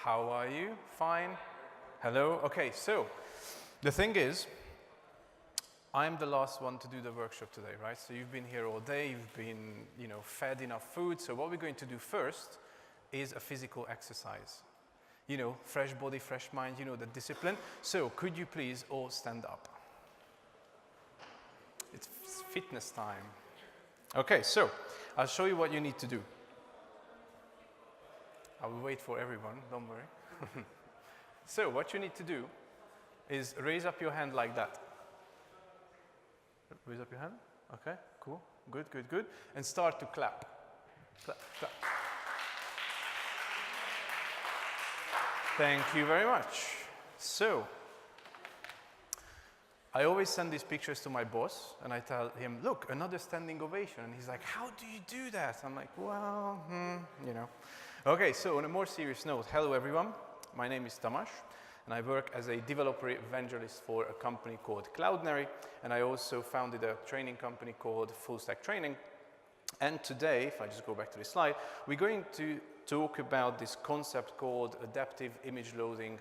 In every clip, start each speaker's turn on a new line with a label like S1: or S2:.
S1: How are you? Fine? Hello? Okay, so the thing is, I'm the last one to do the workshop today, right? So you've been here all day, you've been, fed enough food. So what we're going to do first is a physical exercise. Fresh body, fresh mind, the discipline. So could you please all stand up? It's fitness time. Okay, so I'll show you what you need to do. I will wait for everyone, don't worry. So what you need to do is raise up your hand like that. Raise up your hand. Okay, cool. Good, good, good. And start to clap. Clap, clap. Thank you very much. So, I always send these pictures to my boss, and I tell him, look, another standing ovation. And he's like, how do you do that? I'm like, well, Okay, so on a more serious note, hello everyone. My name is Tamas, and I work as a developer evangelist for a company called Cloudinary, and I also founded a training company called Full Stack Training. And today, if I just go back to this slide, we're going to talk about this concept called adaptive image loading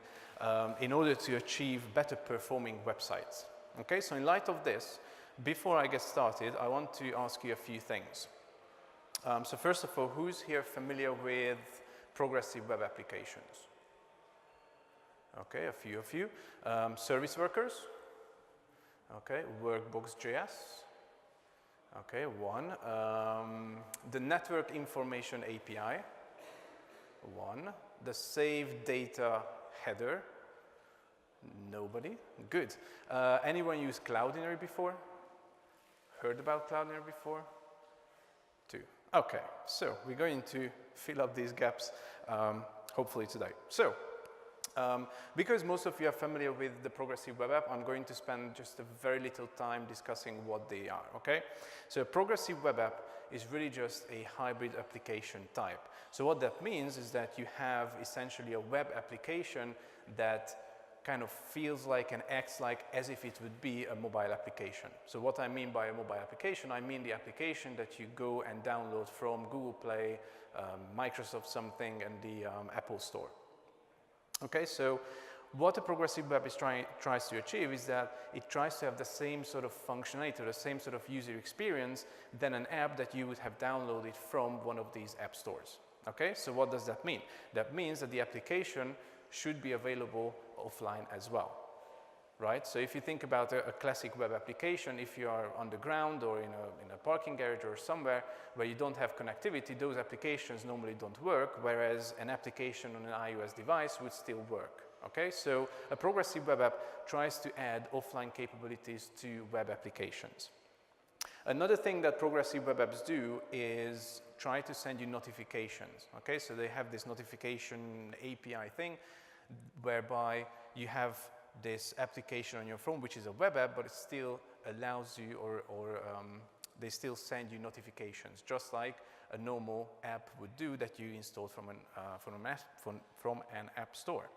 S1: in order to achieve better performing websites. Okay, so in light of this, before I get started, I want to ask you a few things. So first of all, who's here familiar with progressive web applications? Okay, a few of you. Service workers? Okay, Workbox.js? Okay, one. The Network Information API? One. The Save Data Header? Nobody? Good. Anyone use Cloudinary before? Heard about Cloudinary before? Two. Okay, so we're going to fill up these gaps hopefully today. So, because most of you are familiar with the progressive web app, I'm going to spend just a very little time discussing what they are, okay? So a progressive web app is really just a hybrid application type. So what that means is that you have essentially a web application that kind of feels like and acts like as if it would be a mobile application. So what I mean by a mobile application, I mean the application that you go and download from Google Play, Microsoft something, and the Apple Store. Okay, so what a progressive web is tries to achieve is that it tries to have the same sort of functionality, or the same sort of user experience than an app that you would have downloaded from one of these app stores. Okay, so what does that mean? That means that the application should be available offline as well, right? So if you think about a classic web application, if you are on the ground or in a parking garage or somewhere where you don't have connectivity, those applications normally don't work, whereas an application on an iOS device would still work, okay? So a progressive web app tries to add offline capabilities to web applications. Another thing that progressive web apps do is try to send you notifications, okay? So they have this notification API thing whereby you have this application on your phone, which is a web app, but it still allows you they still send you notifications, just like a normal app would do that you installed from an app store.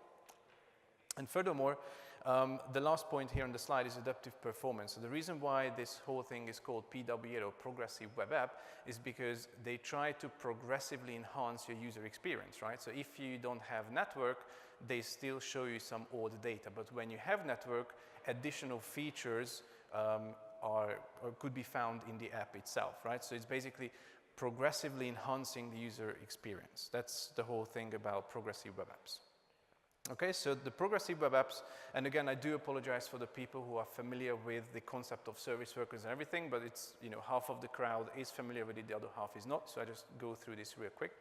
S1: And furthermore, the last point here on the slide is adaptive performance. So the reason why this whole thing is called PWA, or Progressive Web App, is because they try to progressively enhance your user experience, right? So if you don't have network, they still show you some old data. But when you have network, additional features could be found in the app itself, right? So it's basically progressively enhancing the user experience. That's the whole thing about progressive web apps. Okay, so the progressive web apps, and again, I do apologize for the people who are familiar with the concept of service workers and everything, but it's, half of the crowd is familiar with it, the other half is not, so I just go through this real quick.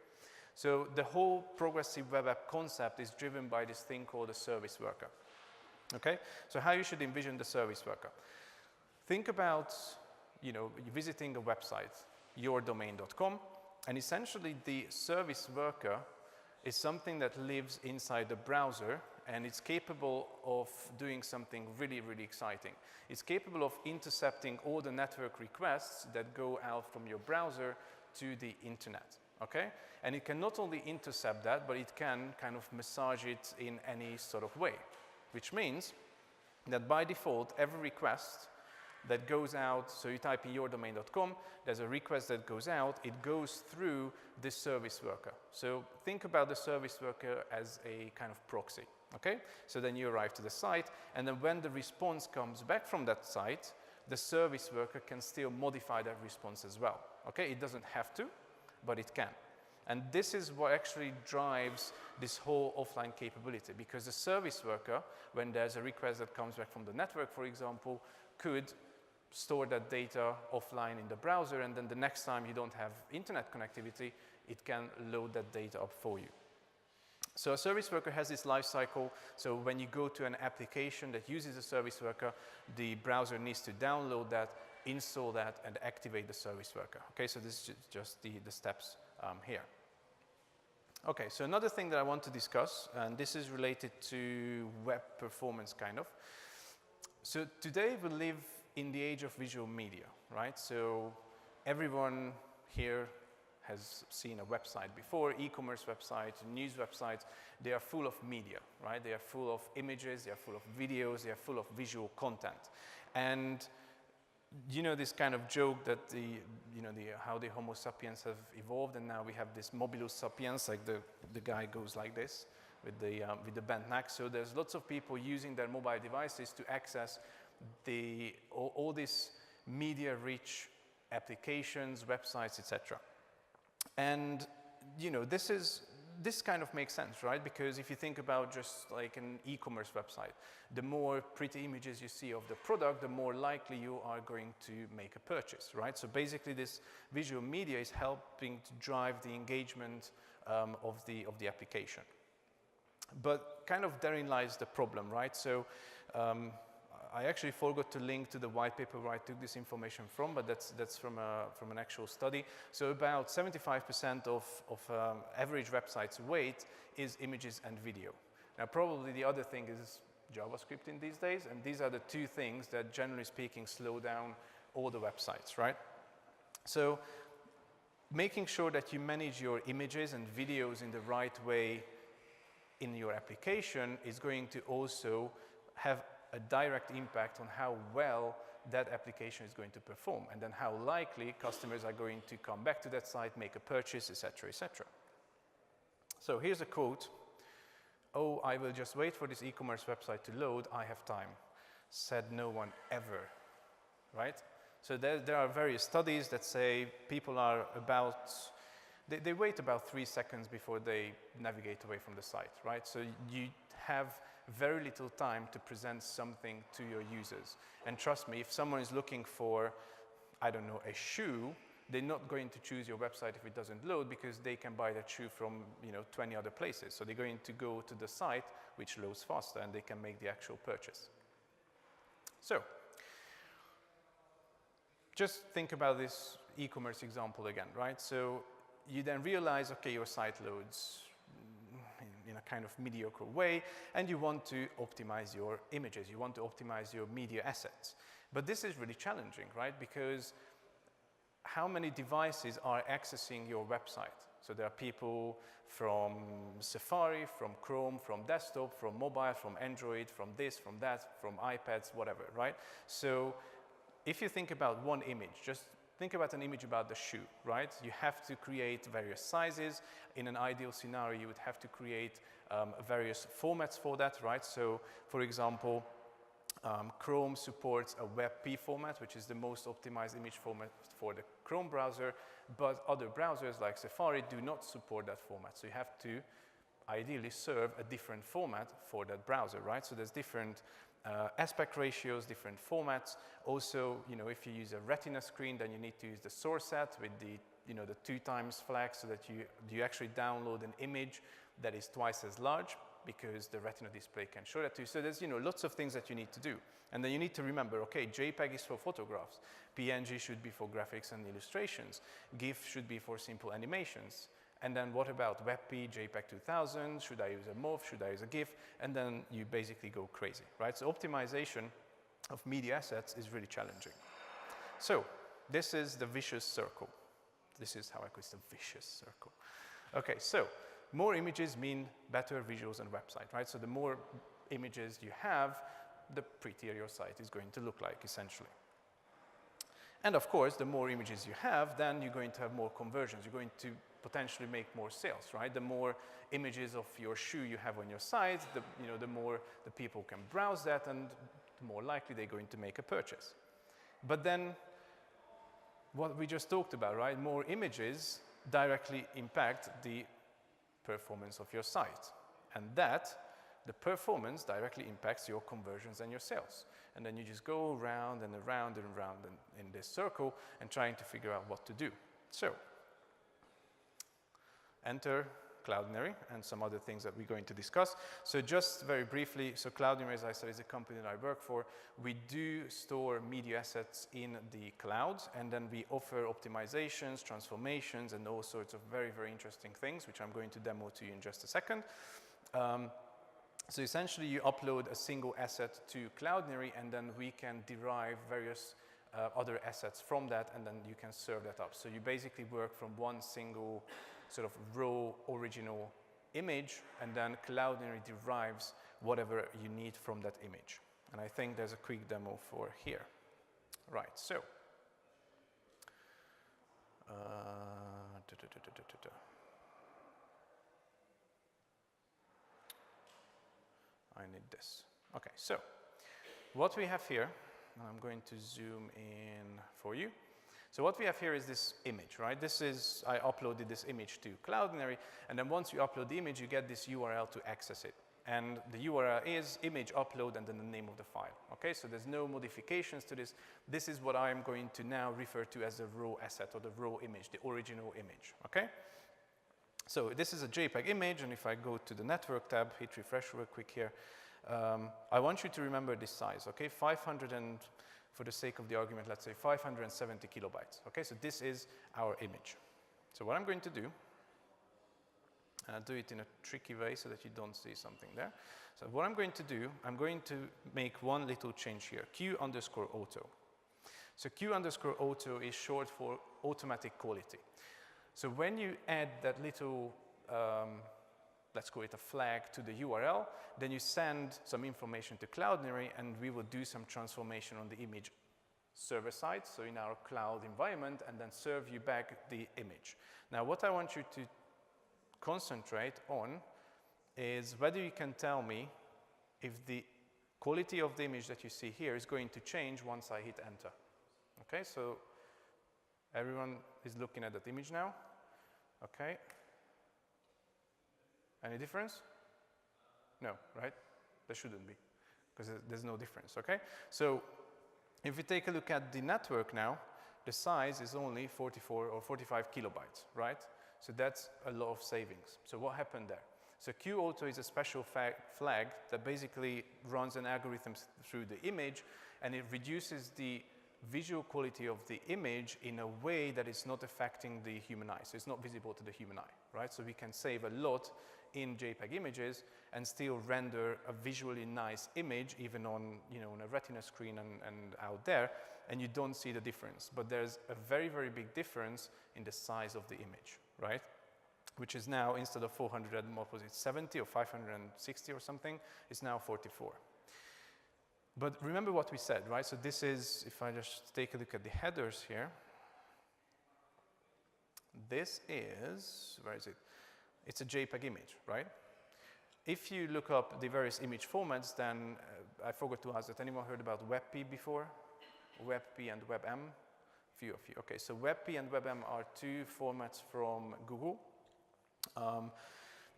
S1: So the whole progressive web app concept is driven by this thing called a service worker. Okay, so how you should envision the service worker. Think about, visiting a website, yourdomain.com, and essentially the service worker is something that lives inside the browser, and it's capable of doing something really, really exciting. It's capable of intercepting all the network requests that go out from your browser to the internet, okay? And it can not only intercept that, but it can kind of massage it in any sort of way, which means that by default, every request that goes out. So you type in yourdomain.com, there's a request that goes out, it goes through this service worker. So think about the service worker as a kind of proxy, okay? So then you arrive to the site, and then when the response comes back from that site, the service worker can still modify that response as well, okay? It doesn't have to, but it can. And this is what actually drives this whole offline capability, because the service worker, when there's a request that comes back from the network, for example, could store that data offline in the browser, and then the next time you don't have internet connectivity, it can load that data up for you. So a service worker has this life cycle. So when you go to an application that uses a service worker, the browser needs to download that, install that, and activate the service worker. Okay, so this is just the steps here. Okay, so another thing that I want to discuss, and this is related to web performance kind of. So today we live in the age of visual media, right? So everyone here has seen a website before, e-commerce websites, news websites. They are full of media, right? They are full of images, they are full of videos, they are full of visual content. And you know this kind of joke that how the Homo sapiens have evolved, and now we have this mobilus sapiens, like the guy goes like this with the bent neck. So there's lots of people using their mobile devices to access all these media-rich applications, websites, etc. And you know this kind of makes sense, right? Because if you think about just like an e-commerce website, the more pretty images you see of the product, the more likely you are going to make a purchase, right? So basically this visual media is helping to drive the engagement of the application. But kind of therein lies the problem, right? So I actually forgot to link to the white paper where I took this information from, but that's from an actual study. So about 75% of average website's weight is images and video. Now probably the other thing is JavaScript in these days, and these are the two things that generally speaking slow down all the websites, right? So making sure that you manage your images and videos in the right way in your application is going to also have a direct impact on how well that application is going to perform, and then how likely customers are going to come back to that site, make a purchase, etc., etc. So here's a quote. "Oh, I will just wait for this e-commerce website to load. I have time," said no one ever, right? So there are various studies that say people are they wait about 3 seconds before they navigate away from the site, right? So you have very little time to present something to your users. And trust me, if someone is looking for, I don't know, a shoe, they're not going to choose your website if it doesn't load, because they can buy that shoe from 20 other places. So they're going to go to the site which loads faster, and they can make the actual purchase. So just think about this e-commerce example again, right? So you then realize, okay, your site loads in a kind of mediocre way, and you want to optimize your images, you want to optimize your media assets. But this is really challenging, right? Because how many devices are accessing your website? So there are people from Safari, from Chrome, from desktop, from mobile, from Android, from this, from that, from iPads, whatever, right? So if you think about one image, just think about an image about the shoe, right? You have to create various sizes. In an ideal scenario, you would have to create various formats for that, right? So, for example, Chrome supports a WebP format, which is the most optimized image format for the Chrome browser, but other browsers like Safari do not support that format. So you have to ideally serve a different format for that browser, right? So there's different aspect ratios, different formats. Also, if you use a Retina screen, then you need to use the source set with the 2x flag, so that you actually download an image that is twice as large, because the Retina display can show that to you. So there's lots of things that you need to do. And then you need to remember, okay, JPEG is for photographs, PNG should be for graphics and illustrations, GIF should be for simple animations. And then what about WebP, JPEG 2000? Should I use a MOV? Should I use a GIF? And then you basically go crazy, right? So optimization of media assets is really challenging. So this is the vicious circle. This is how I call it, the vicious circle. Okay, so more images mean better visuals and website, right? So the more images you have, the prettier your site is going to look like, essentially. And of course, the more images you have, then you're going to have more conversions. You're going to potentially make more sales, right? The more images of your shoe you have on your site, the more the people can browse that, and the more likely they're going to make a purchase. But then, what we just talked about, right? More images directly impact the performance of your site. And the performance directly impacts your conversions and your sales. And then you just go round and around and around in this circle and trying to figure out what to do. So, enter Cloudinary and some other things that we're going to discuss. So just very briefly, so Cloudinary, as I said, is a company that I work for. We do store media assets in the cloud, and then we offer optimizations, transformations, and all sorts of very, very interesting things, which I'm going to demo to you in just a second. So essentially, you upload a single asset to Cloudinary, and then we can derive various other assets from that, and then you can serve that up. So you basically work from one single sort of raw original image, and then Cloudinary derives whatever you need from that image. And I think there's a quick demo for here. Right, so. I need this. Okay, so what we have here, and I'm going to zoom in for you. So what we have here is this image, right? This is, I uploaded this image to Cloudinary, and then once you upload the image, you get this URL to access it. And the URL is image upload and then the name of the file, okay? So there's no modifications to this. This is what I'm going to now refer to as the raw asset or the raw image, the original image, okay? So this is a JPEG image, and if I go to the network tab, hit refresh real quick here, I want you to remember this size, okay? 500 and, for the sake of the argument, let's say 570 kilobytes, okay? So this is our image. So what I'm going to do, and I'll do it in a tricky way so that you don't see something there. So what I'm going to do, I'm going to make one little change here, Q_auto. So Q_auto is short for automatic quality. So when you add that little, let's call it a flag to the URL, then you send some information to Cloudinary, and we will do some transformation on the image server side, so in our cloud environment, and then serve you back the image. Now, what I want you to concentrate on is whether you can tell me if the quality of the image that you see here is going to change once I hit enter. Okay, so everyone is looking at that image now. Okay. Any difference? No, right? There shouldn't be, because there's no difference, okay? So if we take a look at the network now, the size is only 44 or 45 kilobytes, right? So that's a lot of savings. So what happened there? So Q_auto is a special flag that basically runs an algorithm through the image, and it reduces the visual quality of the image in a way that is not affecting the human eye. So it's not visible to the human eye, right? So we can save a lot in JPEG images and still render a visually nice image, even on, on a retina screen and out there, and you don't see the difference. But there's a very, very big difference in the size of the image, right? Which is now, instead of 470 or 560 or something, it's now 44. But remember what we said, right? So this is, if I just take a look at the headers here, this is, where is it? It's a JPEG image, right? If you look up the various image formats, then I forgot to ask, has anyone heard about WebP before? WebP and WebM? Few of you. Okay, so WebP and WebM are two formats from Google.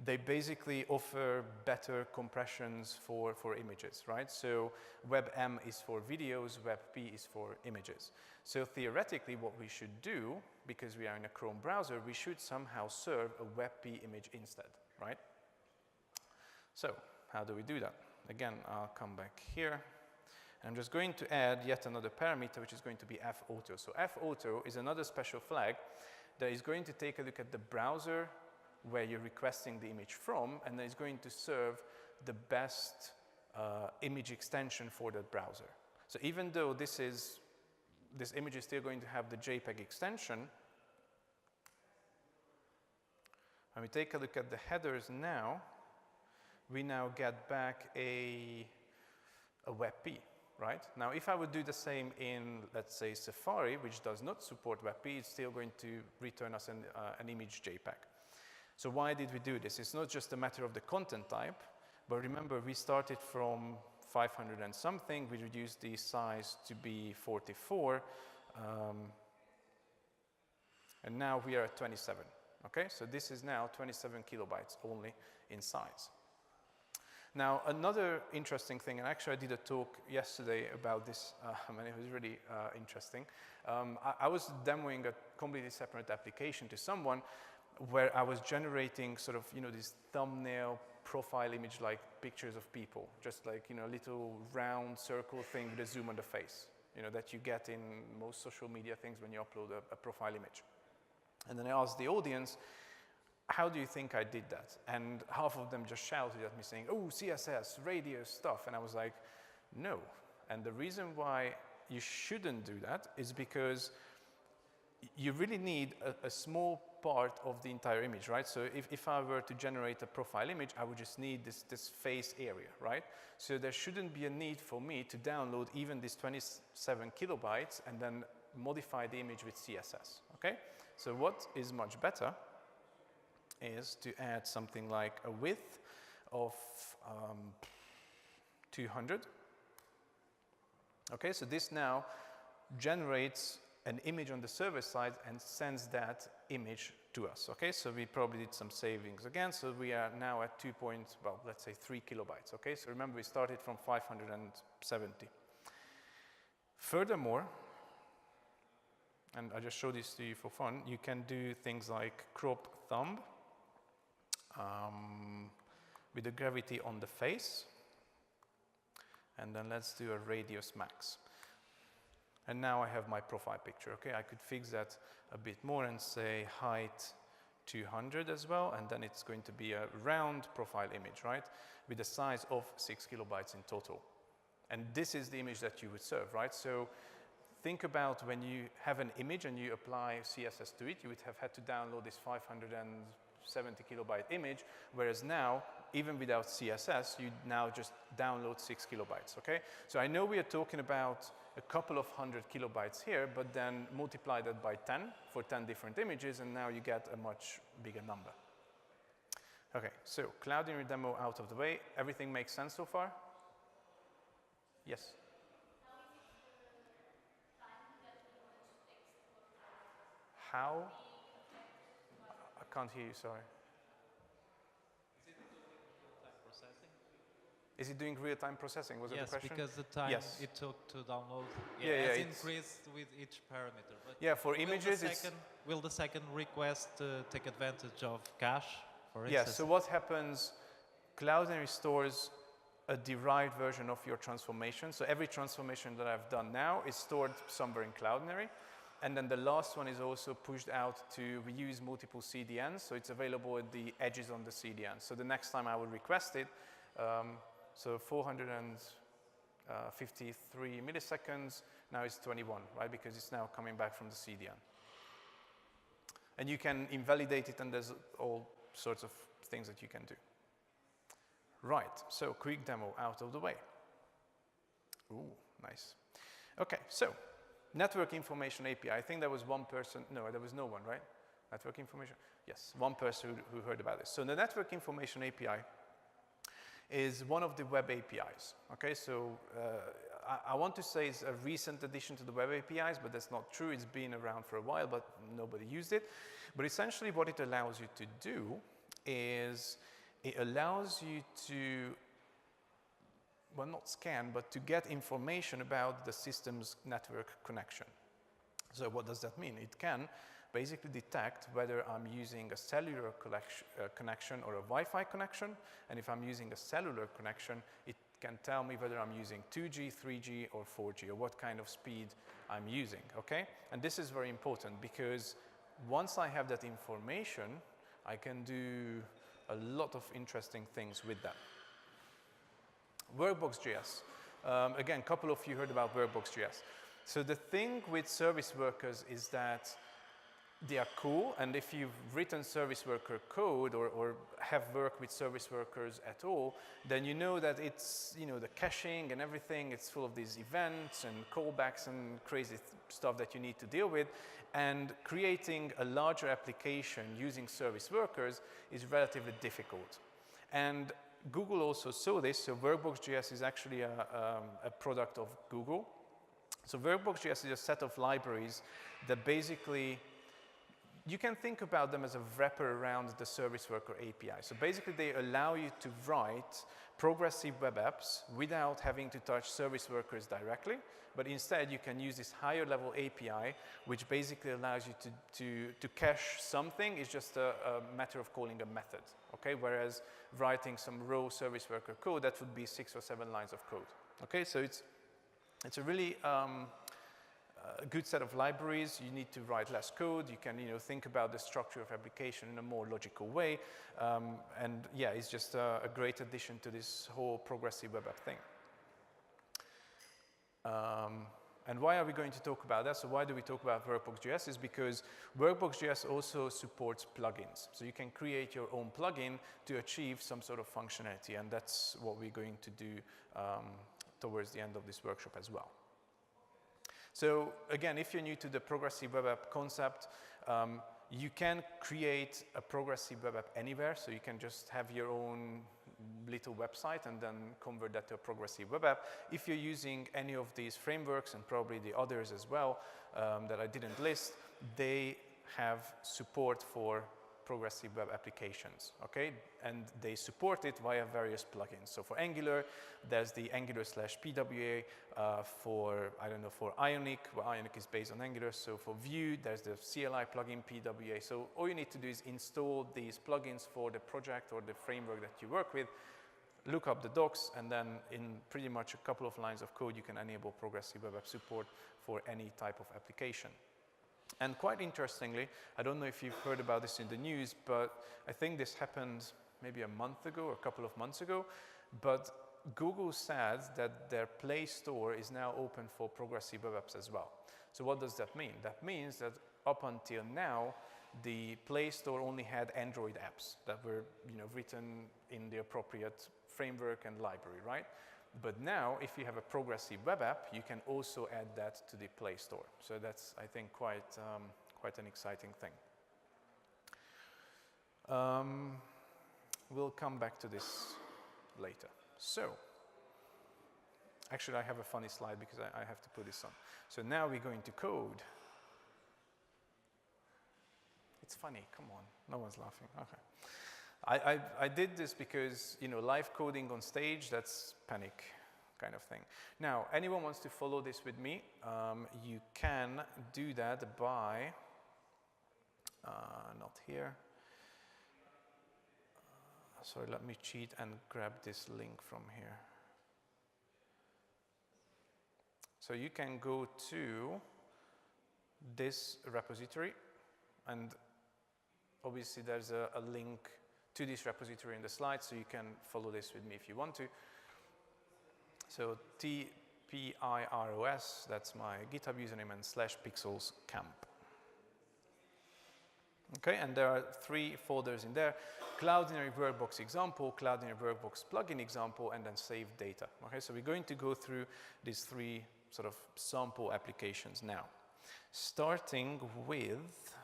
S1: They basically offer better compressions for images, right? So WebM is for videos, WebP is for images. So theoretically, what we should do, because we are in a Chrome browser, we should somehow serve a WebP image instead, right? So how do we do that? Again, I'll come back here. I'm just going to add yet another parameter, which is going to be fauto. So fauto is another special flag that is going to take a look at the browser where you're requesting the image from, and then it's going to serve the best image extension for that browser. So even though this image is still going to have the JPEG extension, when we take a look at the headers now, we now get back a WebP. right? Now, if I would do the same in, let's say, Safari, which does not support WebP, it's still going to return us an image JPEG. So why did we do this? It's not just a matter of the content type, but remember, we started from 500 and something. We reduced the size to be 44, and now we are at 27. Okay, so this is now 27 kilobytes only in size. Now, another interesting thing, and actually I did a talk yesterday about this, and it was really interesting. I was demoing a completely separate application to someone where I was generating sort of, this thumbnail profile image like pictures of people, just like, a little round circle thing with a zoom on the face, that you get in most social media things when you upload a profile image. And then I asked the audience, how do you think I did that? And half of them just shouted at me saying, oh, CSS, radius stuff. And I was like, no. And the reason why you shouldn't do that is because you really need a small part of the entire image, right? So if I were to generate a profile image, I would just need this face area, right? So there shouldn't be a need for me to download even this 27 kilobytes and then modify the image with CSS, okay? So what is much better is to add something like a width of 200. Okay, so this now generates an image on the server side and sends that image to us. Okay, so we probably did some savings again, so we are now at 3 kilobytes. Okay, so remember we started from 570. Furthermore, and I just showed this to you for fun, you can do things like crop thumb with the gravity on the face, and then let's do a radius max. And now I have my profile picture, okay? I could fix that a bit more and say height 200 as well, and then it's going to be a round profile image, right? With a size of 6 kilobytes in total. And this is the image that you would serve, right? So think about when you have an image and you apply CSS to it, you would have had to download this 570 kilobyte image, whereas now, even without CSS, you now just download 6 kilobytes, okay? So I know we are talking about a couple of 100 kilobytes here, but then multiply that by 10 for 10 different images, and now you get a much bigger number. Okay, so Cloudinary demo out of the way. Everything makes sense so far? Yes? How? I can't hear you, sorry. Is it doing real-time processing? Was it the question?
S2: Yes, because the time it took to download has increased with each parameter. But
S1: yeah, for images,
S2: will the second request take advantage of cache, for instance?
S1: Yes, so what happens, Cloudinary stores a derived version of your transformation. So every transformation that I've done now is stored somewhere in Cloudinary. And then the last one is also pushed out to reuse multiple CDNs, so it's available at the edges on the CDN. So the next time I will request it, so 453 milliseconds, now it's 21, right? Because it's now coming back from the CDN. And you can invalidate it, and there's all sorts of things that you can do. Right, so quick demo out of the way. Ooh, nice. Okay, so Network Information API. I think there was one person, no, there was no one, right? Network Information, yes, one person who heard about this. So the Network Information API is one of the web APIs, okay? So I want to say it's a recent addition to the web APIs, but that's not true. It's been around for a while, but nobody used it. But essentially what it allows you to do is it allows you to, well, not scan, but to get information about the system's network connection. So what does that mean? It can basically detect whether I'm using a cellular connection or a Wi-Fi connection. And if I'm using a cellular connection, it can tell me whether I'm using 2G, 3G, or 4G, or what kind of speed I'm using, okay? And this is very important because once I have that information, I can do a lot of interesting things with that. Workbox.js. Again, a couple of you heard about Workbox.js. So the thing with service workers is that they are cool, and if you've written Serviceworker code or have worked with service workers at all, then you know that it's, the caching and everything, it's full of these events and callbacks and crazy stuff that you need to deal with. And creating a larger application using service workers is relatively difficult. And Google also saw this, so Workbox.js is actually a product of Google. So Workbox.js is a set of libraries that basically, you can think about them as a wrapper around the Serviceworker API. So basically they allow you to write progressive web apps without having to touch service workers directly, but instead you can use this higher level API, which basically allows you to cache something. It's just a matter of calling a method, okay? Whereas writing some raw service worker code, that would be 6 or 7 lines of code, okay? So it's a really a good set of libraries. You need to write less code. You can, think about the structure of application in a more logical way. And yeah, it's just a great addition to this whole progressive web app thing. And why are we going to talk about that? So why do we talk about Workbox.js? Is because Workbox.js also supports plugins. So you can create your own plugin to achieve some sort of functionality. And that's what we're going to do towards the end of this workshop as well. So again, if you're new to the progressive web app concept, you can create a progressive web app anywhere. So you can just have your own little website and then convert that to a progressive web app. If you're using any of these frameworks, and probably the others as well that I didn't list, they have support for progressive web applications, okay? And they support it via various plugins. So for Angular, there's the Angular/PWA. For Ionic, well, Ionic is based on Angular. So for Vue, there's the CLI plugin PWA. So all you need to do is install these plugins for the project or the framework that you work with, look up the docs, and then in pretty much a couple of lines of code, you can enable progressive web app support for any type of application. And quite interestingly, I don't know if you've heard about this in the news, but I think this happened maybe a month ago or a couple of months ago, but Google said that their Play Store is now open for progressive web apps as well. So what does that mean? That means that up until now, the Play Store only had Android apps that were written in the appropriate framework and library, right? But now, if you have a progressive web app, you can also add that to the Play Store. So that's, I think, quite an exciting thing. We'll come back to this later. So, actually, I have a funny slide because I have to put this on. So now we're going to code. It's funny, come on, no one's laughing, okay. I did this because, live coding on stage, that's panic kind of thing. Now, anyone wants to follow this with me, you can do that by, not here. Sorry, let me cheat and grab this link from here. So you can go to this repository, and obviously there's a link to this repository in the slides, so you can follow this with me if you want to. So TPIROS, that's my GitHub username, and /pixelscamp. Okay, and there are 3 folders in there: Cloudinary Workbox example, Cloudinary Workbox plugin example, and then saved data. Okay, so we're going to go through these 3 sort of sample applications now, starting with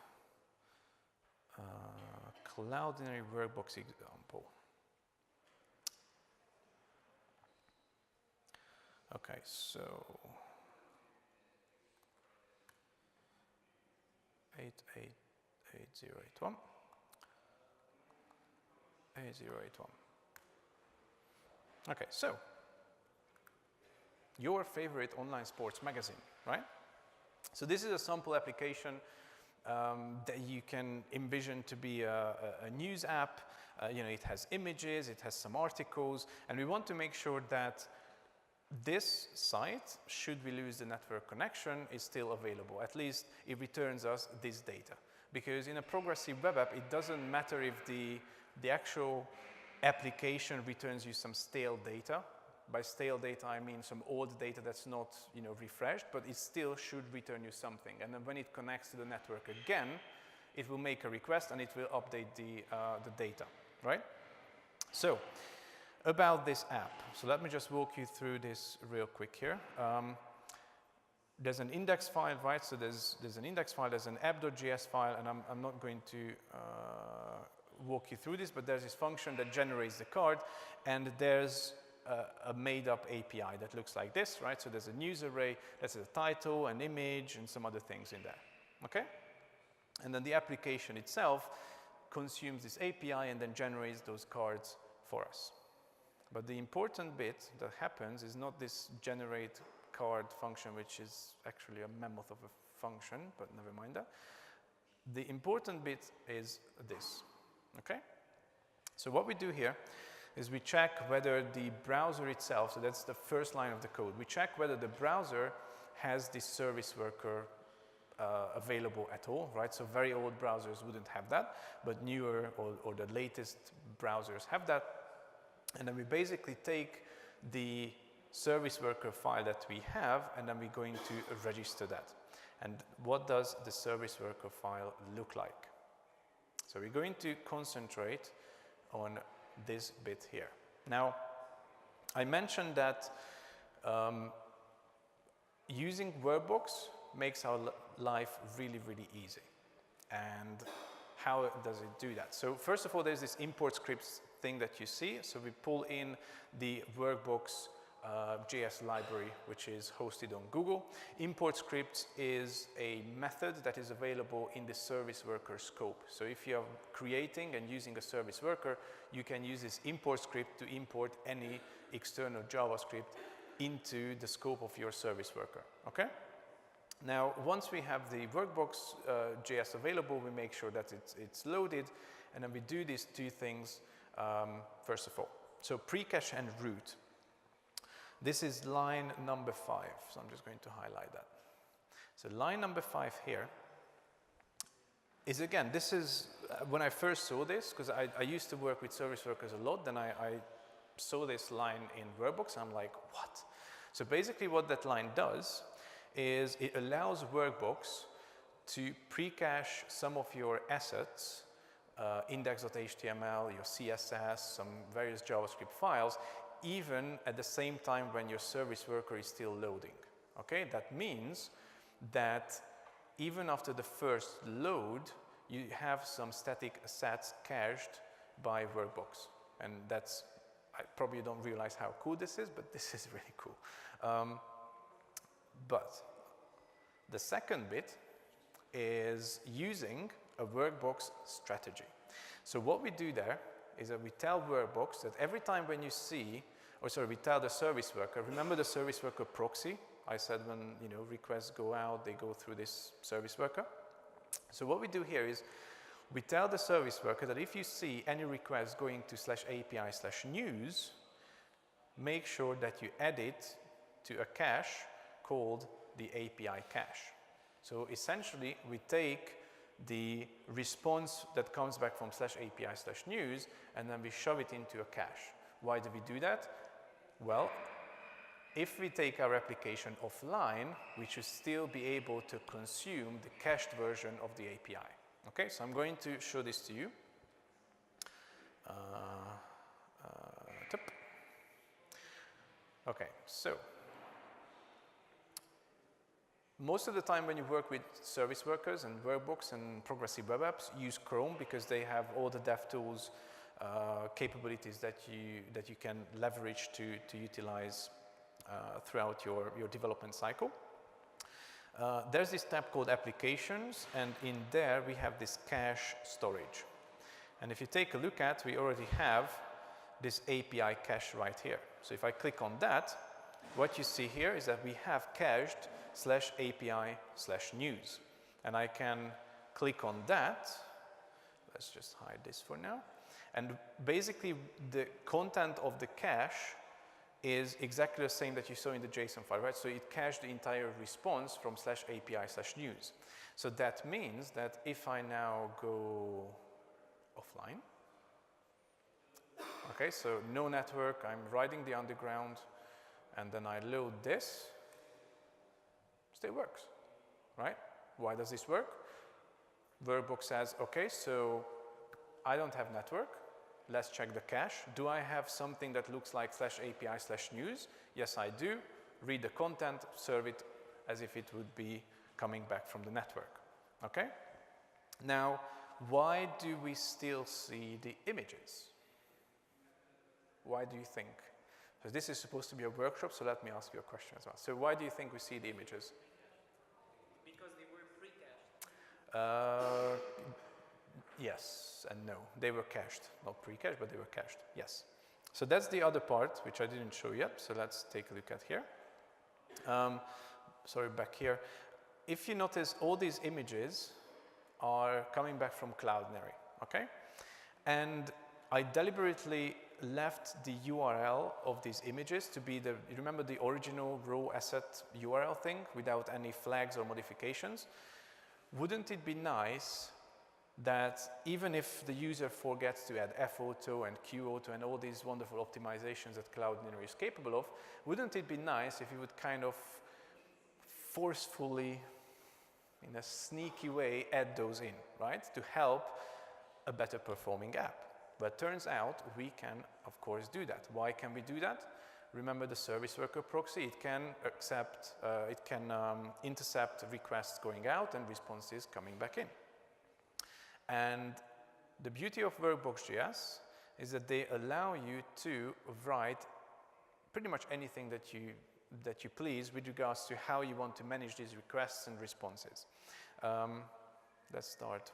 S1: Cloudinary Workbox example. Okay, so 8081. 8081. Okay, so your favorite online sports magazine, right? So this is a sample application that you can envision to be a news app. It has images, it has some articles, and we want to make sure that this site, should we lose the network connection, is still available. At least it returns us this data. Because in a progressive web app, it doesn't matter if the actual application returns you some stale data. By stale data, I mean some old data that's not refreshed, but it still should return you something. And then when it connects to the network again, it will make a request and it will update the data, right? So, about this app. So let me just walk you through this real quick here. There's an index file, right? So there's an index file, there's an app.js file, and I'm not going to walk you through this, but there's this function that generates the card, and there's a made-up API that looks like this, right? So there's a news array, there's a title, an image, and some other things in there, okay? And then the application itself consumes this API and then generates those cards for us. But the important bit that happens is not this generate card function, which is actually a mammoth of a function, but never mind that. The important bit is this, okay? So what we do here is we check whether the browser itself, so that's the first line of the code, we check whether the browser has this service worker available at all, right? So very old browsers wouldn't have that, but newer or the latest browsers have that. And then we basically take the service worker file that we have, and then we're going to register that. And what does the service worker file look like? So we're going to concentrate on this bit here. Now, I mentioned that using Workbox makes our life really, really easy. And how does it do that? So first of all, there's this import scripts thing that you see. So we pull in the Workbox JS library, which is hosted on Google. Import scripts is a method that is available in the service worker scope. So if you're creating and using a service worker, you can use this import script to import any external JavaScript into the scope of your service worker, okay? Now, once we have the Workbox JS available, we make sure that it's loaded, and then we do these two things first of all. So pre-cache and root. This is line number 5, so I'm just going to highlight that. So line number 5 here is, again, this is, when I first saw this, because I used to work with service workers a lot, then I saw this line in Workbox, I'm like, what? So basically what that line does is it allows Workbox to pre-cache some of your assets, index.html, your CSS, some various JavaScript files, even at the same time when your service worker is still loading, okay? That means that even after the first load, you have some static assets cached by Workbox. And that's, I probably don't realize how cool this is, but this is really cool. But the second bit is using a Workbox strategy. So what we do there is that we tell Workbox that every time when you see, we tell the service worker, remember the service worker proxy? I said when, requests go out, they go through this service worker. So what we do here is we tell the service worker that if you see any request going to /API/news, make sure that you add it to a cache called the API cache. So essentially, we take the response that comes back from /API/news, and then we shove it into a cache. Why do we do that? Well, if we take our application offline, we should still be able to consume the cached version of the API. Okay, so I'm going to show this to you. Okay, so most of the time when you work with service workers and Workbox and progressive web apps, use Chrome because they have all the DevTools capabilities that you can leverage to utilize throughout your development cycle. There's this tab called Applications, and in there we have this cache storage. And if you take a look at, we already have this API cache right here. So if I click on that, what you see here is that we have cached /API/news. And I can click on that. Let's just hide this for now. And basically, the content of the cache is exactly the same that you saw in the JSON file, right? So it cached the entire response from /API/news. So that means that if I now go offline, okay, so no network, I'm riding the underground, and then I load this, still works, right? Why does this work? Workbox says, okay, so I don't have network. Let's check the cache. Do I have something that looks like /API/news? Yes, I do. Read the content, serve it as if it would be coming back from the network. Okay? Now, why do we still see the images? Why do you think? Because this is supposed to be a workshop, so let me ask you a question as well. So why do you think we see the images?
S3: Because they were pre-cached.
S1: Yes and no. They were cached. Not pre-cached, but they were cached. Yes. So that's the other part, which I didn't show yet. So let's take a look at here. Sorry, back here. If you notice, all these images are coming back from Cloudinary, okay? And I deliberately left the URL of these images to be the, you remember the original raw asset URL thing without any flags or modifications? Wouldn't it be nice that even if the user forgets to add F-auto and Q-auto and all these wonderful optimizations that Cloudinary is capable of, wouldn't it be nice if you would kind of forcefully, in a sneaky way, add those in, right? To help a better performing app. But turns out we can, of course, do that. Why can we do that? Remember the Serviceworker proxy, it can accept, intercept requests going out and responses coming back in. And the beauty of Workbox.js is that they allow you to write pretty much anything that you please with regards to how you want to manage these requests and responses. Let's start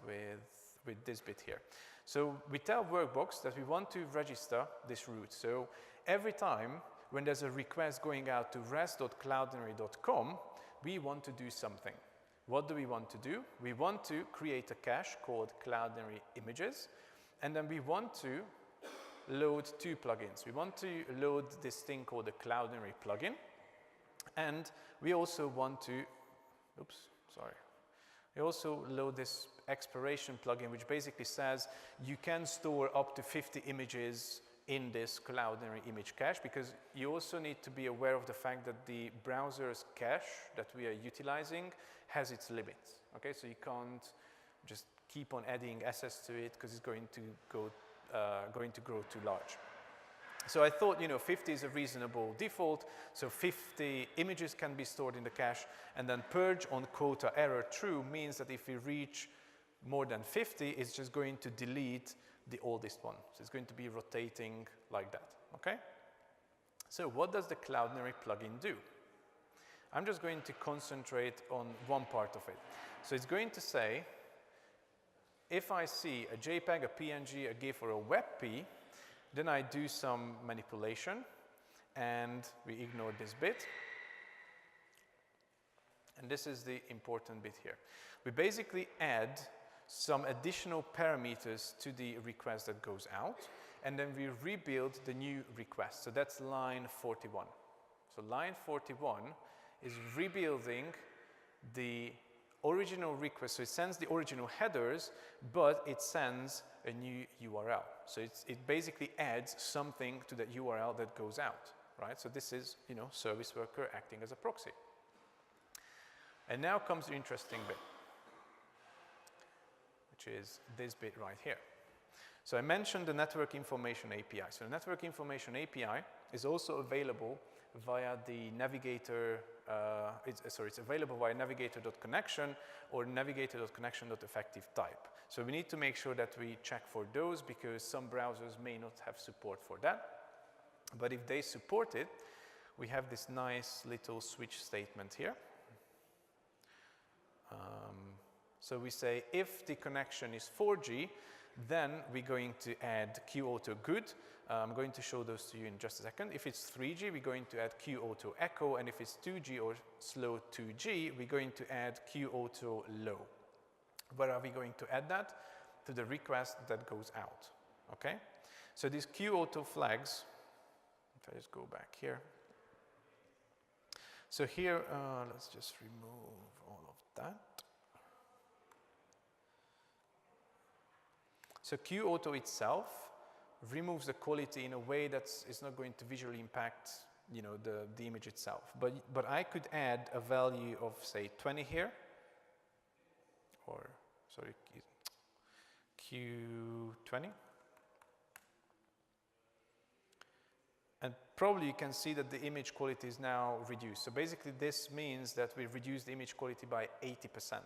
S1: with this bit here. So we tell Workbox that we want to register this route. So every time when there's a request going out to res.cloudinary.com, we want to do something. What do we want to do? We want to create a cache called Cloudinary Images, and then we want to load two plugins. We want to load this thing called the Cloudinary plugin, and we also want to, we also load this exploration plugin, which basically says you can store up to 50 images in this Cloudinary image cache, because you also need to be aware of the fact that the browser's cache that we are utilizing has its limits. Okay, so you can't just keep on adding assets to it because it's going to grow too large. So I thought, 50 is a reasonable default. So 50 images can be stored in the cache, and then purge on quota error true means that if we reach more than 50, it's just going to delete the oldest one. So it's going to be rotating like that, okay? So what does the Cloudinary plugin do? I'm just going to concentrate on one part of it. So it's going to say, if I see a JPEG, a PNG, a GIF, or a WebP, then I do some manipulation, and we ignore this bit. And this is the important bit here. We basically add some additional parameters to the request that goes out, and then we rebuild the new request. So that's line 41. So line 41 is rebuilding the original request. So it sends the original headers, but it sends a new URL. So it basically adds something to that URL that goes out, right? So this is, Serviceworker acting as a proxy. And now comes the interesting bit, which is this bit right here. So I mentioned the Network Information API. So the Network Information API is also available via the navigator, it's available via navigator.connection or navigator.connection.effective-type. So we need to make sure that we check for those, because some browsers may not have support for that. But if they support it, we have this nice little switch statement here. So we say if the connection is 4G, then we're going to add Q-auto good. I'm going to show those to you in just a second. If it's 3G, we're going to add Q-auto echo, and if it's 2G or slow 2G, we're going to add Q-auto low. Where are we going to add that? To the request that goes out, okay? So these Q-auto flags, if I just go back here. So here, let's just remove all of that. So Q-auto itself removes the quality in a way that is not going to visually impact, the image itself. But I could add a value of, say, 20 here, or sorry, Q20. And probably you can see that the image quality is now reduced. So basically this means that we reduced the image quality by 80%.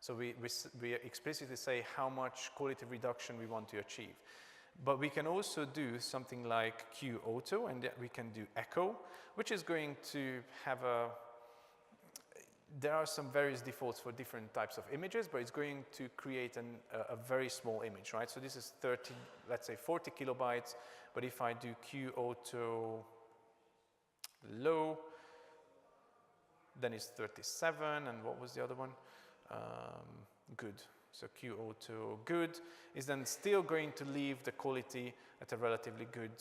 S1: So we explicitly say how much quality reduction we want to achieve. But we can also do something like Q auto, and we can do echo, which is going to have there are some various defaults for different types of images, but it's going to create a very small image, right? So this is 30, let's say 40 kilobytes, but if I do Q auto low, then it's 37, and what was the other one? Good. So Q auto good is then still going to leave the quality at a relatively good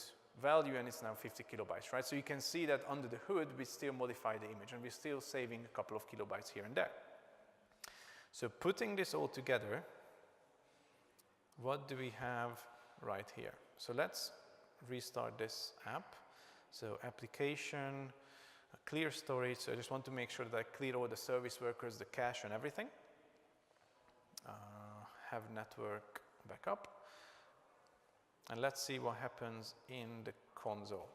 S1: value, and it's now 50 kilobytes, right? So you can see that under the hood, we still modify the image, and we're still saving a couple of kilobytes here and there. So putting this all together, what do we have right here? So let's restart this app. So application, clear storage. So I just want to make sure that I clear all the service workers, the cache, and everything. Have network backup. And let's see what happens in the console.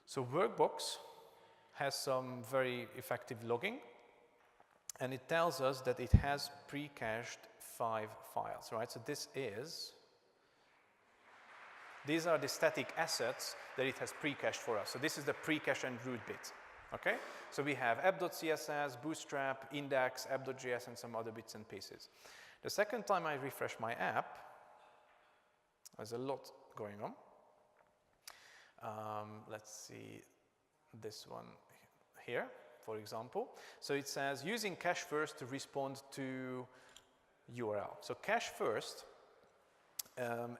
S1: So Workbox has some very effective logging, and it tells us that it has pre-cached 5 files, right? So these are the static assets that it has pre-cached for us. So this is the pre-cache and root bit, okay? So we have app.css, bootstrap, index, app.js, and some other bits and pieces. The second time I refresh my app, there's a lot going on. Let's see this one here, for example. So it says using cache first to respond to URL. So cache first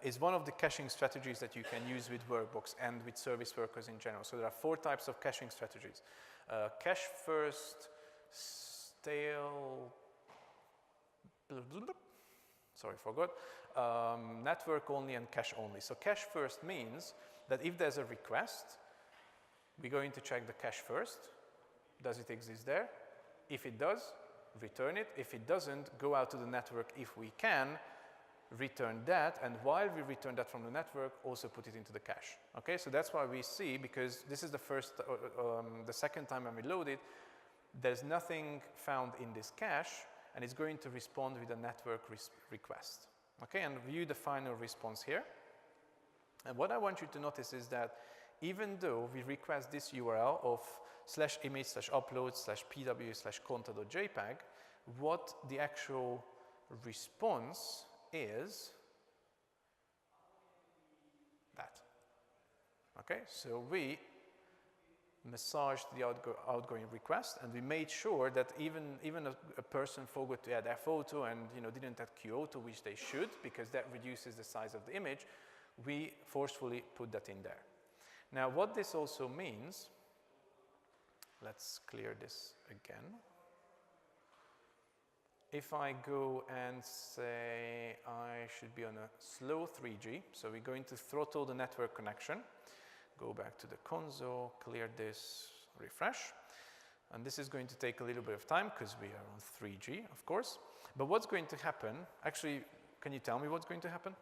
S1: is one of the caching strategies that you can use with Workbox and with service workers in general. So there are 4 types of caching strategies. Cache first, stale, sorry, forgot, network only, and cache only. So cache first means that if there's a request, we're going to check the cache first. Does it exist there? If it does, return it. If it doesn't, go out to the network if we can, return that, and while we return that from the network, also put it into the cache. Okay, so that's why we see, because this is the second time when we load it, there's nothing found in this cache, and it's going to respond with a network request. Okay, and view the final response here. And what I want you to notice is that even though we request this URL of /image/upload/pw/conta.jpg, what the actual response is that. Okay, so we massaged the outgoing request, and we made sure that even a person forgot to add a photo and didn't add QAuto, which they should, because that reduces the size of the image, we forcefully put that in there. Now what this also means, let's clear this again. If I go and say I should be on a slow 3G, so we're going to throttle the network connection, go back to the console, clear this, refresh. And this is going to take a little bit of time because we are on 3G, of course. But what's going to happen, actually, can you tell me what's going to happen?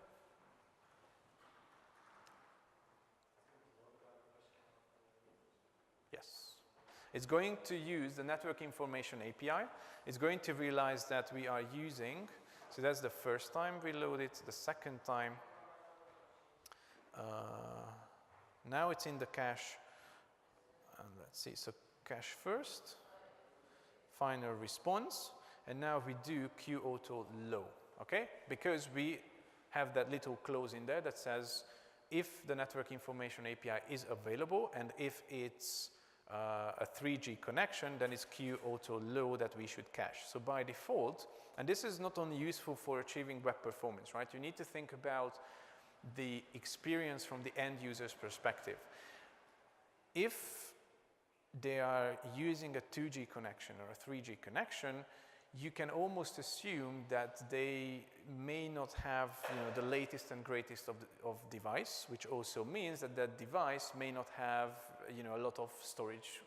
S1: Yes. It's going to use the network information API. It's going to realize that we are using, so that's the first time we load it, the second time. Now it's in the cache, and let's see, so cache first, final response, and now we do QAuto low, okay? Because we have that little clause in there that says if the network information API is available and if it's a 3G connection, then it's QAuto low that we should cache. So by default, and this is not only useful for achieving web performance, right? You need to think about the experience from the end user's perspective. If they are using a 2G connection or a 3G connection, you can almost assume that they may not have the latest and greatest of device, which also means that that device may not have a lot of storage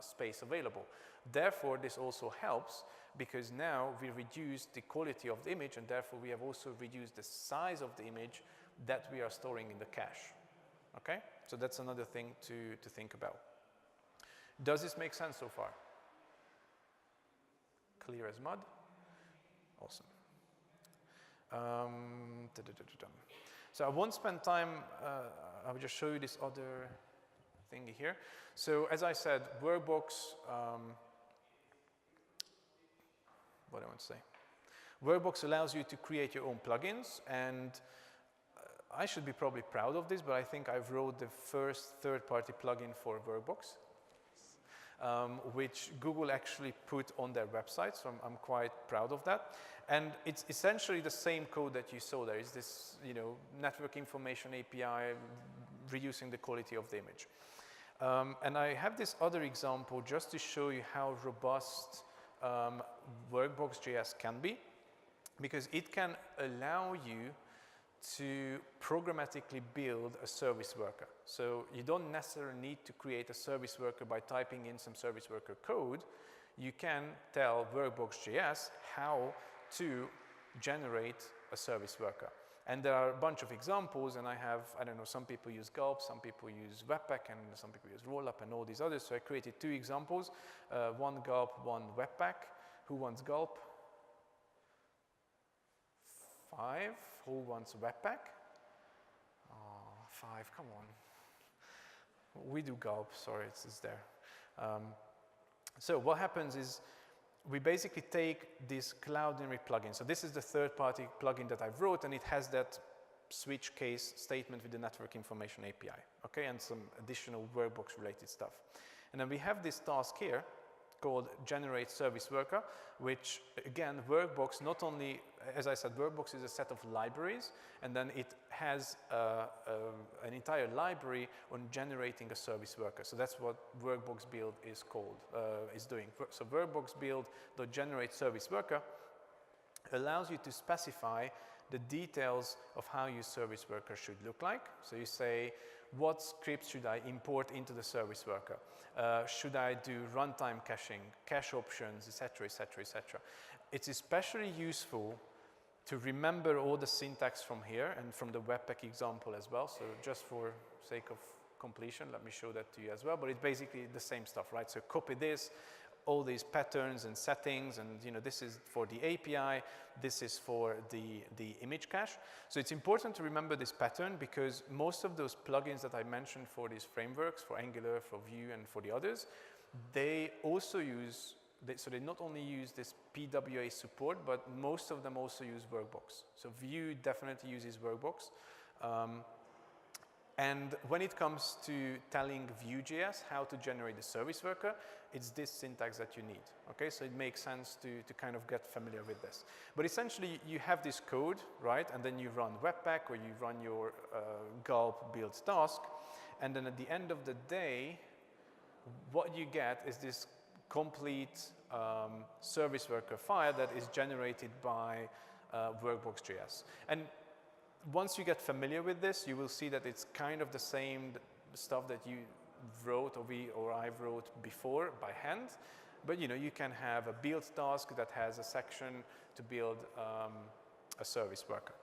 S1: space available. Therefore, this also helps because now we reduce the quality of the image, and therefore we have also reduced the size of the image that we are storing in the cache. Okay? So that's another thing to think about. Does this make sense so far? Clear as mud? Awesome. So I won't spend time, I will just show you this other thingy here. So as I said, Workbox, what do I want to say? Workbox allows you to create your own plugins, and I should be probably proud of this, but I think I've wrote the first third-party plugin for Workbox, which Google actually put on their website, so I'm quite proud of that. And it's essentially the same code that you saw there. It's this, network information API reducing the quality of the image. And I have this other example just to show you how robust Workbox.js can be, because it can allow you to programmatically build a service worker. So you don't necessarily need to create a service worker by typing in some service worker code. You can tell Workbox.js how to generate a service worker. And there are a bunch of examples, and I have, I don't know, some people use Gulp, some people use Webpack, and some people use Rollup and all these others. So I created 2 examples, one Gulp, one Webpack. Who wants Gulp? 5. Who wants Webpack? Oh, 5, come on. We do Gulp, sorry, it's there. So what happens is we basically take this Cloudinary plugin. So this is the third-party plugin that I've wrote, and it has that switch case statement with the network information API, okay, and some additional Workbox-related stuff. And then we have this task here called generate service worker, which again, Workbox not only, as I said, Workbox is a set of libraries, and then it has an entire library on generating a service worker. So that's what Workbox build is called, is doing. So Workbox build.generate service worker allows you to specify the details of how your service worker should look like. So you say, what scripts should I import into the service worker? Should I do runtime caching, cache options, etc., etc., etc. It's especially useful to remember all the syntax from here and from the Webpack example as well. So just for sake of completion, let me show that to you as well. But it's basically the same stuff, right? So copy this, all these patterns and settings, and this is for the API, this is for the image cache. So it's important to remember this pattern because most of those plugins that I mentioned for these frameworks, for Angular, for Vue, and for the others, they also use, so they not only use this PWA support, but most of them also use Workbox. So Vue definitely uses Workbox. And when it comes to telling Vue.js how to generate the service worker, it's this syntax that you need, okay? So it makes sense to kind of get familiar with this. But essentially, you have this code, right? And then you run Webpack or you run your Gulp build task. And then at the end of the day, what you get is this complete service worker file that is generated by Workbox.js. And once you get familiar with this, you will see that it's kind of the same stuff that you wrote or I wrote before by hand. But you can have a build task that has a section to build a service worker.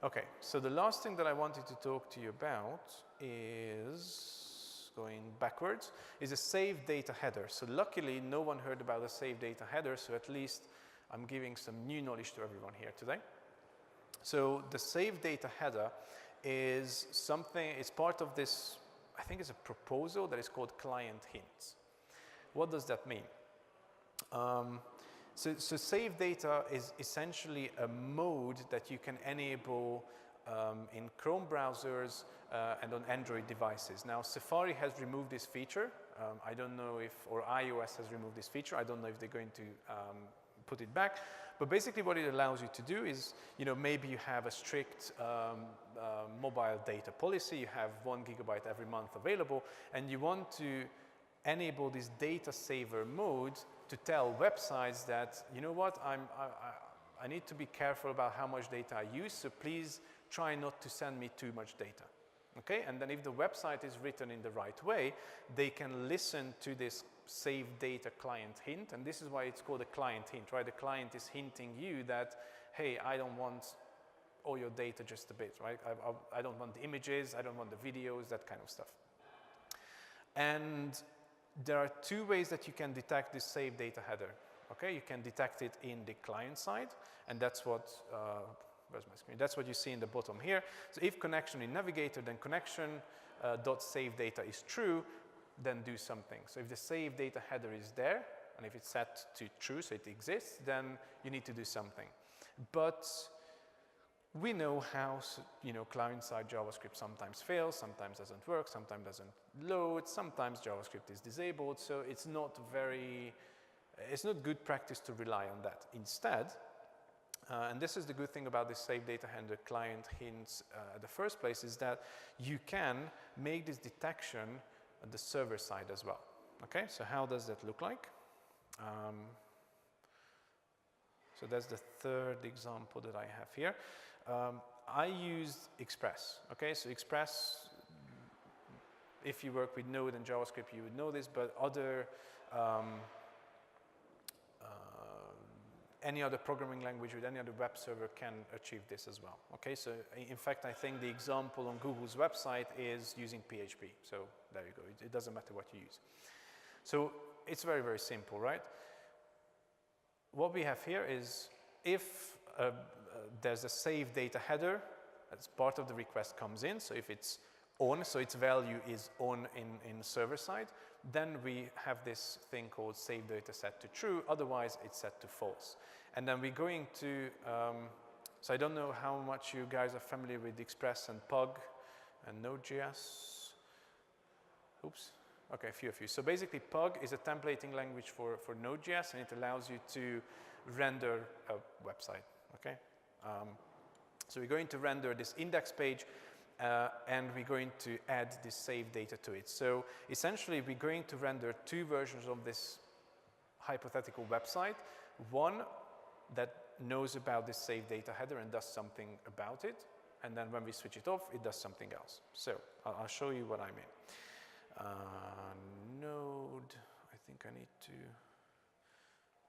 S1: Okay, so the last thing that I wanted to talk to you about is, going backwards, is a save data header. So luckily, no one heard about a save data header, so at least I'm giving some new knowledge to everyone here today. So the save data header is something, it's part of this, I think it's a proposal that is called client hints. What does that mean? So save data is essentially a mode that you can enable in Chrome browsers and on Android devices. Now Safari has removed this feature. I don't know if, or iOS has removed this feature. I don't know if they're going to put it back. But basically what it allows you to do is, maybe you have a strict mobile data policy, you have 1 gigabyte every month available, and you want to enable this data saver mode to tell websites that, you know what, I need to be careful about how much data I use, so please try not to send me too much data. Okay, and then if the website is written in the right way, they can listen to this save data client hint, and this is why it's called a client hint, right? The client is hinting you that, hey, I don't want all your data just a bit, right? I don't want the images, I don't want the videos, that kind of stuff. And there are two ways that you can detect this save data header. Okay, you can detect it in the client side, and that's what, where's my screen? That's what you see in the bottom here. So if connection in navigator, then connection dot save data is true, then do something. So if the save data header is there, and if it's set to true, so it exists, then you need to do something. But we know how, you know, client-side JavaScript sometimes fails, sometimes doesn't work, sometimes doesn't load, sometimes JavaScript is disabled, so it's not good practice to rely on that. Instead, and this is the good thing about this save data header client hints at the first place, is that you can make this detection at the server side as well. Okay, so how does that look like? So that's the third example that I have here. I used Express. Okay, so Express, if you work with Node and JavaScript, you would know this, but other any other programming language with any other web server can achieve this as well. Okay, so in fact, I think the example on Google's website is using PHP. So there you go. It doesn't matter what you use. So it's very, very simple, right? What we have here is if there's a save data header, as part of the request comes in. So if it's on, so its value is on in server side, then we have this thing called save data set to true, otherwise it's set to false. And then we're going to, so I don't know how much you guys are familiar with Express and Pug and Node.js. Oops, okay, a few of you. So basically Pug is a templating language for Node.js, and it allows you to render a website, okay? So we're going to render this index page, and we're going to add this save data to it. So essentially, we're going to render two versions of this hypothetical website. One that knows about this save data header and does something about it. And then when we switch it off, it does something else. So I'll show you what I mean. Node, I think I need to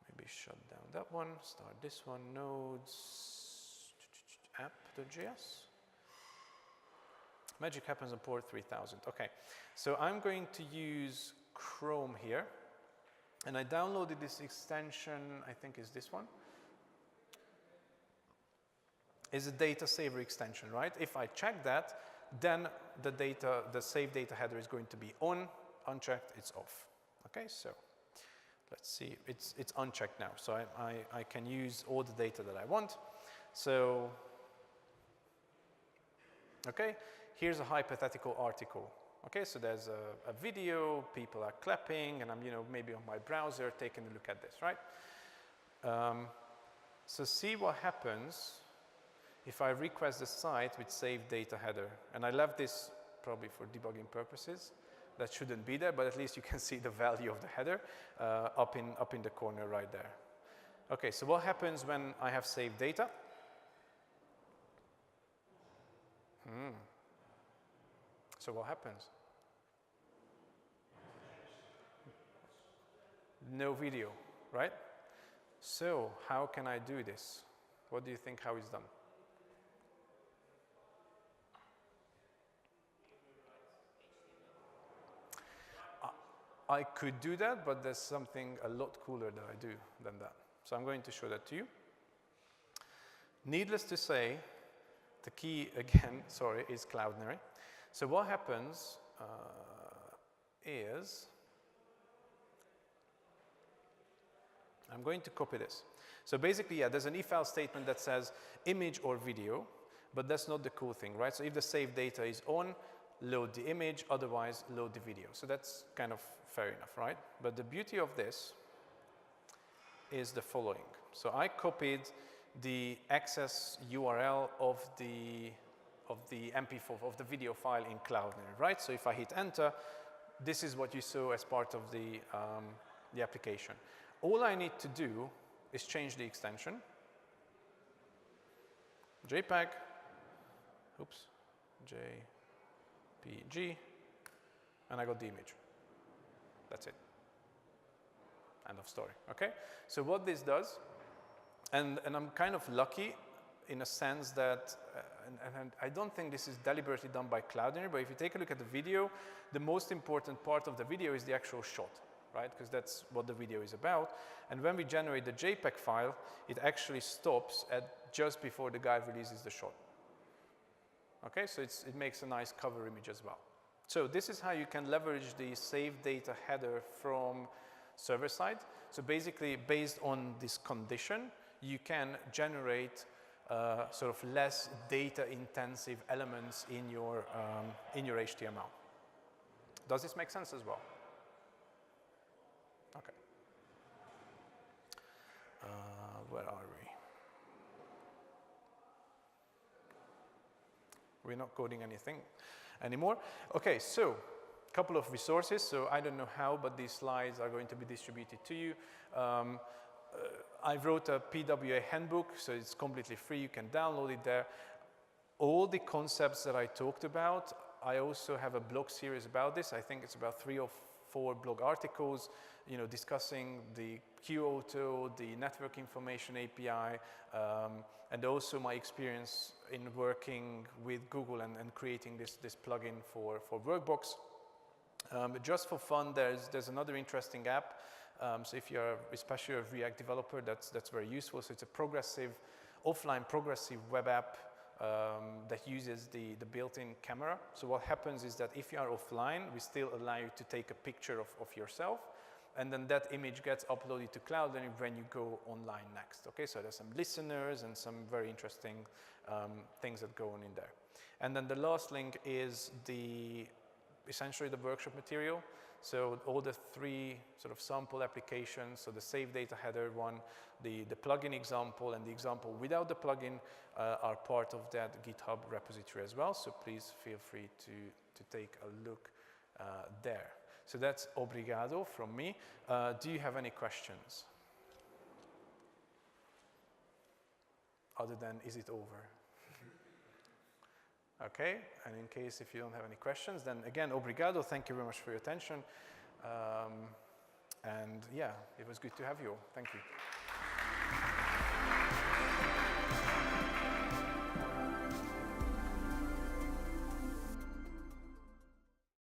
S1: maybe shut down that one, start this one, nodes, app.js. Magic happens on port 3000. Okay, so I'm going to use Chrome here, and I downloaded this extension, I think is this one. Is a data saver extension, right? If I check that, then the save data header is going to be on, unchecked, it's off. Okay, so let's see, it's unchecked now, so I can use all the data that I want. So, okay. Here's a hypothetical article. Okay, so there's a video, people are clapping, and I'm, you know, maybe on my browser taking a look at this, right? So see what happens if I request the site with save data header. And I left this probably for debugging purposes. That shouldn't be there, but at least you can see the value of the header up in the corner right there. Okay, so what happens when I have saved data? So what happens? No video, right? So how can I do this? What do you think how it's done? I could do that, but there's something a lot cooler that I do than that. So I'm going to show that to you. Needless to say, the key again, sorry, is Cloudinary. So what happens is, I'm going to copy this. So basically, yeah, there's an if-else statement that says image or video, but that's not the cool thing, right? So if the save data is on, load the image, otherwise load the video. So that's kind of fair enough, right? But the beauty of this is the following. So I copied the access URL of the MP4, of the video file in Cloudinary, right? So if I hit enter, this is what you saw as part of the application. all I need to do is change the extension, JPEG, oops, JPG, and I got the image. That's it. End of story, okay? So what this does, and I'm kind of lucky in a sense that, and I don't think this is deliberately done by Cloud Engineer, but if you take a look at the video, the most important part of the video is the actual shot, right? Because that's what the video is about. And when we generate the JPEG file, it actually stops at just before the guy releases the shot. Okay, so it makes a nice cover image as well. So this is how you can leverage the save data header from server side. So basically, based on this condition, you can generate sort of less data-intensive elements in your HTML. Does this make sense as well? Okay. Where are we? We're not coding anything anymore. Okay, so a couple of resources. So I don't know how, but these slides are going to be distributed to you. I wrote a PWA handbook, so it's completely free. You can download it there. All the concepts that I talked about, I also have a blog series about this. I think it's about 3 or 4 blog articles, you know, discussing the QAuto, the network information API, and also my experience in working with Google and creating this plugin for Workbox. Just for fun, there's another interesting app. So if you're especially a React developer, that's very useful. So it's a offline progressive web app that uses the built-in camera. So what happens is that if you are offline, we still allow you to take a picture of yourself, and then that image gets uploaded to Cloud and when you go online next. Okay, so there's some listeners and some very interesting things that go on in there. And then the last link is essentially the workshop material. So all the 3 sort of sample applications, so the save data header one, the plugin example, and the example without the plugin are part of that GitHub repository as well. So please feel free to take a look there. So that's obrigado from me. Do you have any questions? Other than, is it over? Okay, and in case if you don't have any questions, then again, obrigado, thank you very much for your attention. And yeah, it was good to have you all. Thank you.